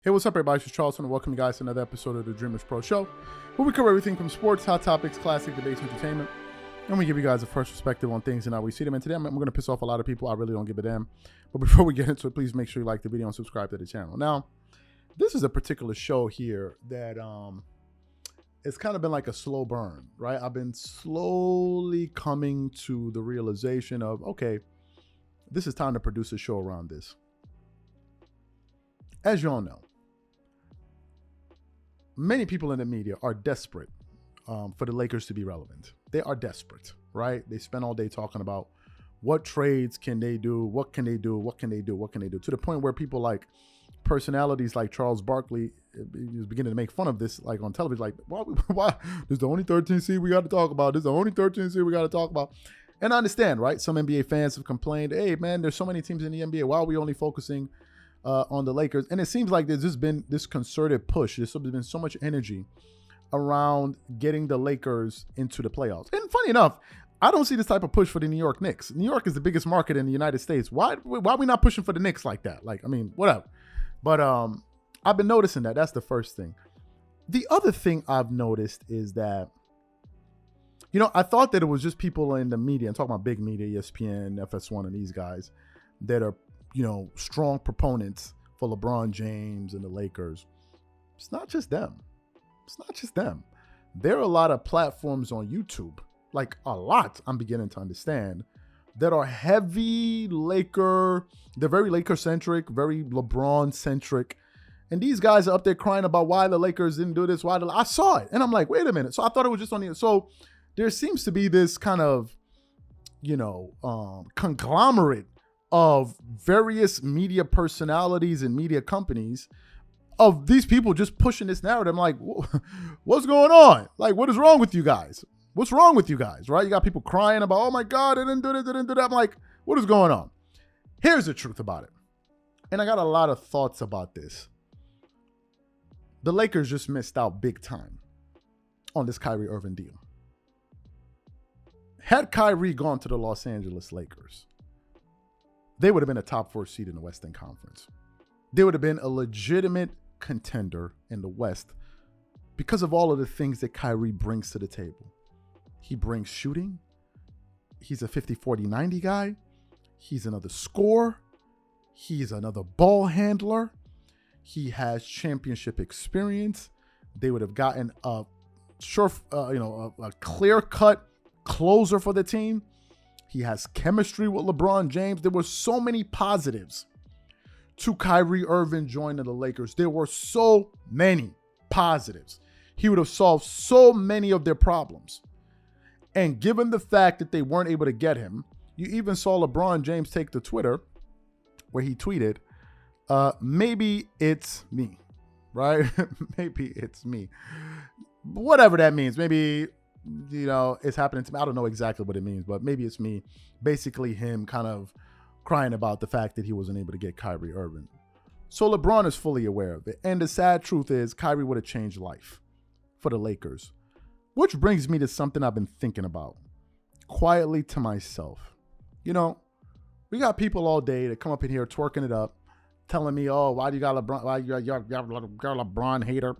Hey, what's up, everybody? It's Charleston, and welcome you guys to another episode of the Dreamerspro Show, where we cover everything from sports, hot topics, classic debates, entertainment, and we give you guys a fresh perspective on things and how we see them. And today, I'm going to piss off a lot of people. I really don't give a damn. But before we get into it, please make sure you like the video and subscribe to the channel. Now, this is a particular show here that it's kind of been like a slow burn, right? I've been slowly coming to the realization of, okay, this is time to produce a show around this. As you all know, many people in the media are desperate for the Lakers to be relevant. They are desperate, right? They spend all day talking about what trades can they do, what can they do, what can they do, what can they do, to the point where people like personalities like Charles Barkley is beginning to make fun of this, like on television, like, why? This is the only 13 seed we got to talk about. This is the only 13 seed we got to talk about. And I understand, right? Some NBA fans have complained, hey, man, there's so many teams in the NBA. Why are we only focusing on the Lakers? And it seems like there's just been this concerted push. There's been so much energy around getting the Lakers into the playoffs. And funny enough, I don't see this type of push for the New York Knicks. New York is the biggest market in the United States. Why are we not pushing for the Knicks like that? Like, I mean, whatever. But I've been noticing that. That's the first thing. The other thing I've noticed is that, you know, I thought that it was just people in the media, I'm talking about big media, ESPN, FS1, and these guys that are, you know, strong proponents for LeBron James and the Lakers. It's not just them. It's not just them. There are a lot of platforms on YouTube, like a lot, I'm beginning to understand, that are heavy Laker. They're very Laker-centric, very LeBron-centric. And these guys are up there crying about why the Lakers didn't do this, I saw it. And I'm like, wait a minute. So I thought it was just on the, so there seems to be this kind of, you know, conglomerate of various media personalities and media companies of these people just pushing this narrative. I'm like, what's going on? Like, what is wrong with you guys? What's wrong with you guys, right? You got people crying about, oh my God, they didn't do this, they didn't do that. I'm like, what is going on? Here's the truth about it. And I got a lot of thoughts about this. The Lakers just missed out big time on this Kyrie Irving deal. Had Kyrie gone to the Los Angeles Lakers, they would have been a top 4 seed in the Western Conference. They would have been a legitimate contender in the West because of all of the things that Kyrie brings to the table. He brings shooting. He's a 50-40-90 guy. He's another scorer. He's another ball handler. He has championship experience. They would have gotten a a clear-cut closer for the team. He has chemistry with LeBron James. There were so many positives to Kyrie Irving joining the Lakers. There were so many positives. He would have solved so many of their problems. And given the fact that they weren't able to get him, you even saw LeBron James take to Twitter where he tweeted, maybe it's me, right? Maybe it's me. Whatever that means. Maybe, you know, it's happening to me. I don't know exactly what it means, but maybe it's me. Basically him kind of crying about the fact that he wasn't able to get Kyrie Irving. So LeBron is fully aware of it. And the sad truth is Kyrie would have changed life for the Lakers. Which brings me to something I've been thinking about quietly to myself. You know, we got people all day that come up in here twerking it up, telling me, oh, why do you got LeBron? Why you're a LeBron hater?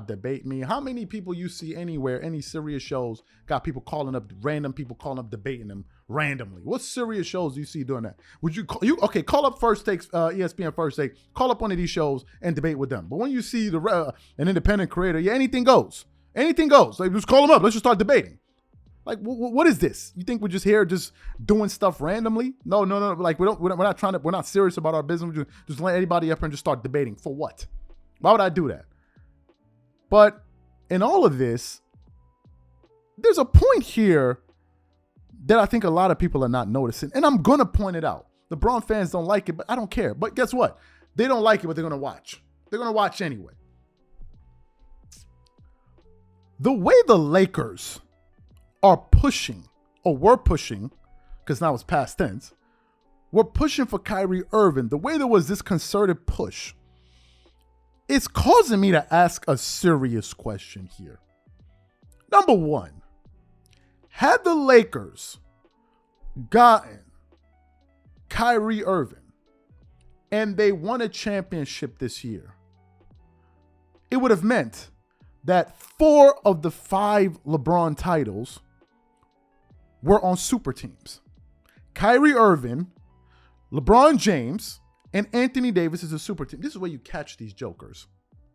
Debate me. How many people you see anywhere, any serious shows, got people calling up, random people calling up, debating them randomly? What serious shows do you see doing that? Would you call up First Takes, ESPN First Take, call up one of these shows and debate with them. But when you see an independent creator, yeah, anything goes. Anything goes. Like, just call them up. Let's just start debating. Like, what is this? You think we're just here just doing stuff randomly? No. Like, we're not serious about our business. We just let anybody up here and just start debating. For what? Why would I do that? But in all of this, there's a point here that I think a lot of people are not noticing. And I'm going to point it out. The LeBron fans don't like it, but I don't care. But guess what? They don't like it, but they're going to watch. They're going to watch anyway. The way the Lakers are pushing, or were pushing, because now it's past tense, we're pushing for Kyrie Irving. The way there was this concerted push, it's causing me to ask a serious question here. Number one, had the Lakers gotten Kyrie Irving and they won a championship this year, it would have meant that 4 of the 5 LeBron titles were on super teams. Kyrie Irving, LeBron James, and Anthony Davis is a super team. This is where you catch these jokers.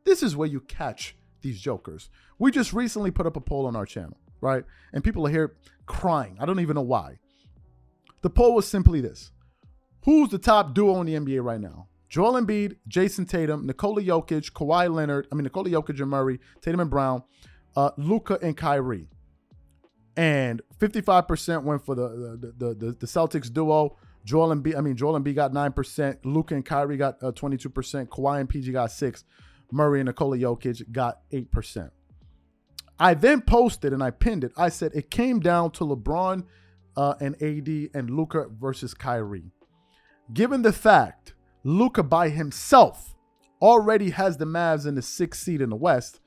This is where you catch these jokers. We just recently put up a poll on our channel, right? And people are here crying. I don't even know why. The poll was simply this. Who's the top duo in the NBA right now? Joel Embiid, Jason Tatum, Nikola Jokic, Nikola Jokic and Murray, Tatum and Brown, Luka and Kyrie. And 55% went for the Celtics duo. Joel Embiid got 9%. Luka and Kyrie got 22%. Kawhi and PG got 6%. Murray and Nikola Jokic got 8%. I then posted and I pinned it. I said it came down to LeBron and AD and Luka versus Kyrie. Given the fact Luka by himself already has the Mavs in the 6th seed in the West,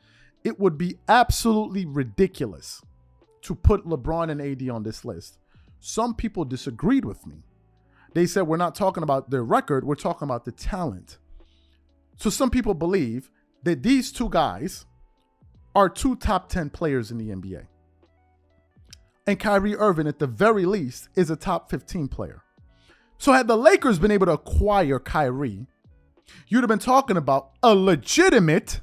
it would be absolutely ridiculous to put LeBron and AD on this list. Some people disagreed with me. They said we're not talking about their record, we're talking about the talent. So some people believe that these 2 guys are 2 top 10 players in the NBA. And Kyrie Irving, at the very least, is a top 15 player. So had the Lakers been able to acquire Kyrie, you'd have been talking about a legitimate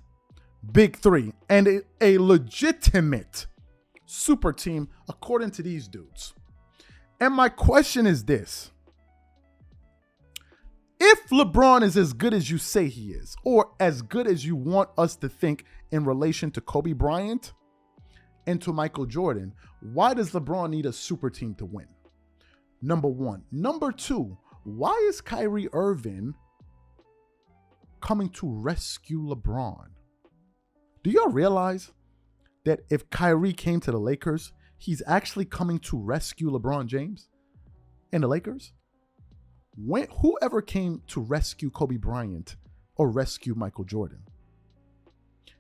big 3 and a legitimate super team, according to these dudes. And my question is this. If LeBron is as good as you say he is, or as good as you want us to think in relation to Kobe Bryant and to Michael Jordan, why does LeBron need a super team to win? Number 1. Number 2, why is Kyrie Irving coming to rescue LeBron? Do y'all realize that if Kyrie came to the Lakers, he's actually coming to rescue LeBron James and the Lakers? Whoever came to rescue Kobe Bryant or rescue Michael Jordan?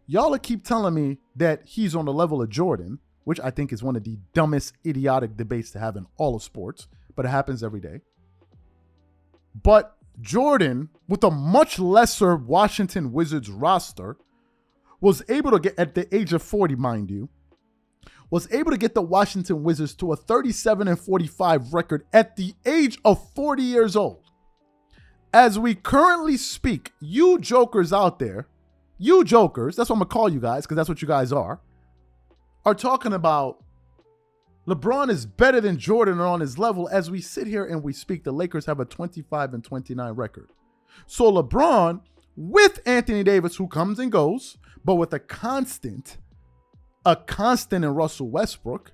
Y'all keep telling me that he's on the level of Jordan, which I think is one of the dumbest, idiotic debates to have in all of sports, but it happens every day. But Jordan, with a much lesser Washington Wizards roster, was able to get, at the age of 40, mind you, was able to get the Washington Wizards to a 37-45 record at the age of 40 years old. As we currently speak, you jokers out there, you jokers, that's what I'm going to call you guys, because that's what you guys are talking about LeBron is better than Jordan or on his level. As we sit here and we speak, the Lakers have a 25-29 record. So LeBron, with Anthony Davis, who comes and goes, but with a constant in Russell Westbrook,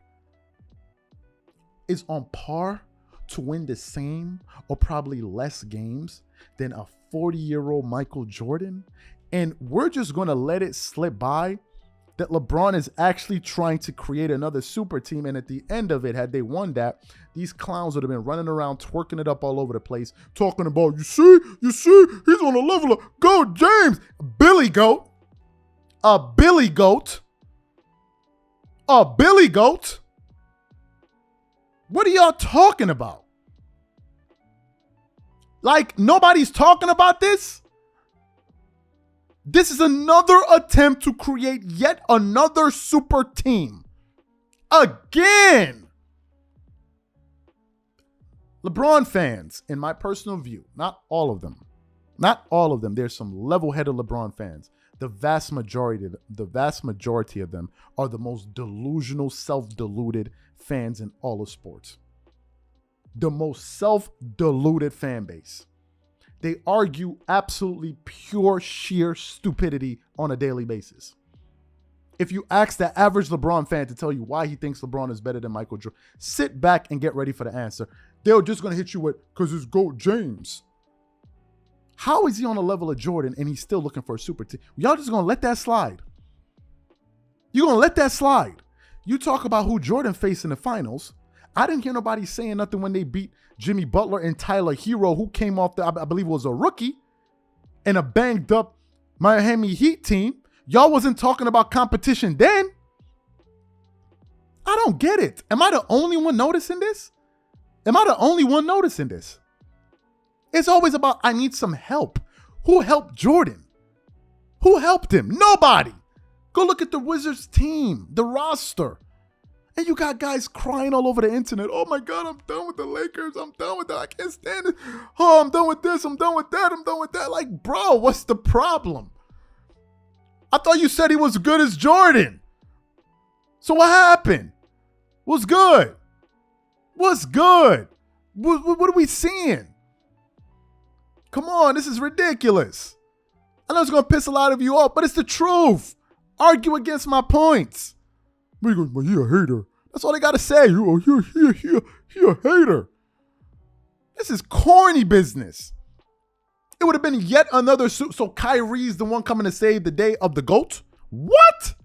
is on par to win the same or probably less games than a 40-year-old Michael Jordan. And we're just going to let it slip by that LeBron is actually trying to create another super team. And at the end of it, had they won that, these clowns would have been running around, twerking it up all over the place, talking about, you see, he's on the level of Go James, Billy Goat, a Billy Goat. What are y'all talking about? Like, nobody's talking about this? This is another attempt to create yet another super team. Again. LeBron fans, in my personal view, not all of them. There's some level-headed LeBron fans. The vast majority of them are the most delusional, self-deluded fans in all of sports. The most self-deluded fan base. They argue absolutely pure, sheer stupidity on a daily basis. If you ask the average LeBron fan to tell you why he thinks LeBron is better than Michael Jordan, sit back and get ready for the answer. They're just going to hit you with, because it's GOAT James. How is he on the level of Jordan and he's still looking for a super team? Y'all just going to let that slide. You're going to let that slide. You talk about who Jordan faced in the finals. I didn't hear nobody saying nothing when they beat Jimmy Butler and Tyler Hero, who came off I believe was a rookie, and a banged up Miami Heat team. Y'all wasn't talking about competition then. I don't get it. Am I the only one noticing this? It's always about, I need some help. Who helped Jordan? Who helped him? Nobody. Go look at the Wizards team, the roster. And you got guys crying all over the internet. Oh my God, I'm done with the Lakers. I'm done with that. I can't stand it. Oh, I'm done with this. I'm done with that. I'm done with that. Like, bro, what's the problem? I thought you said he was good as Jordan. So what happened? What's good? What's good? What are we seeing? Come on, this is ridiculous. I know it's going to piss a lot of you off, but it's the truth. Argue against my points. Well, he a hater. That's all they got to say. He a hater. This is corny business. It would have been yet another suit. So Kyrie's the one coming to save the day of the GOAT? What?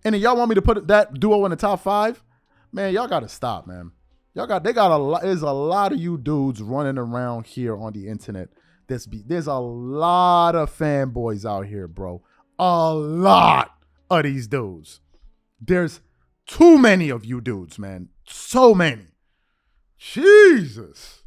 And then y'all want me to put that duo in the top 5? Man, y'all got to stop, man. There's a lot of you dudes running around here on the internet. There's a lot of fanboys out here, bro. A lot of these dudes. There's too many of you dudes, man. So many. Jesus.